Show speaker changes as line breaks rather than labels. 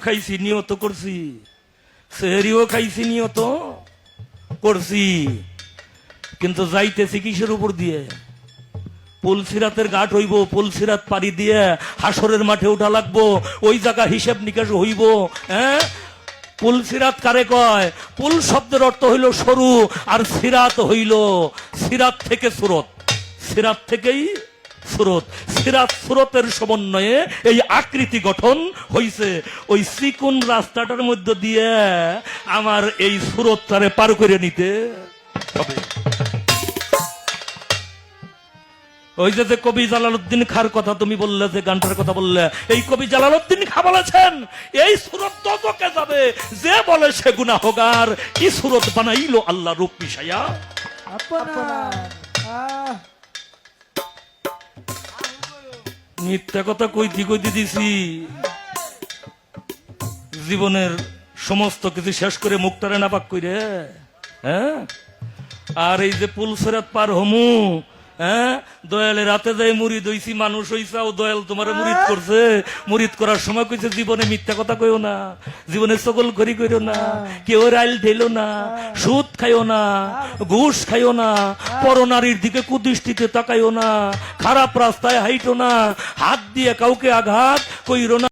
খাইছি, নিয়ত করছি, সেহরিও খাইছি, নিয়ত করছি, কিন্তু যাইতেছি কিসের উপর দিয়ে? পুলসিরাতের ঘাট হইব, পুলসিরাত পাড়ি দিয়ে হাসরের মাঠে উঠা লাগবো, ওই জায়গা হিসেব নিকাশ হইব। হ্যাঁ, পুলসিরাত কারে কয়? পুল শব্দের অর্থ হইল সরু, আর সিরাত হইল সিরাত থেকে সুরত, সিরাত থেকেই সুরত, সিরাত সুরতের সমন্বয়ে এই আকৃতি গঠন হইছে। ওই চিকুন রাস্তাটার মধ্যে দিয়ে আমার এই সুরতটারে পার করে নিতে হবে। ওই যে কবি জালালউদ্দিন খার কথা তুমি বললে, যে গানটার কথা বললে, এই কবি জালালউদ্দিন খা বলেছেন এই সুরত দোজখে যাবে যে বলে সে গুনাহগার, কি সুরত বানাইলো আল্লাহ রূপ মিশাইয়া মিথ্যা কথা কইতে কইতে দিছি। জীবনের সমস্ত কিছু শেষ করে মুখটারে নাপাক কইরে, হ্যাঁ, আর এই যে পুলসিরাত পার হমু, হ্যাঁ, দয়ালে রাতে যাই মুরিদ হইছি, মানুষ হইছাও, দয়াল তোমারে মুরিদ করছে, মুরিদ করার সময় কইছে জীবনে মিথ্যা কথা কইও না, জীবনে সকল করি কইরো না, কেউ রাইল ঢেলো না, সুদ খাইও না, ঘুষ খাইও না, পরনারীর দিকে কুদৃষ্টিতে তাকাইও না, খারাপ রাস্তায় হাইটো না, হাত দিয়ে কাউকে আঘাত কইরো না।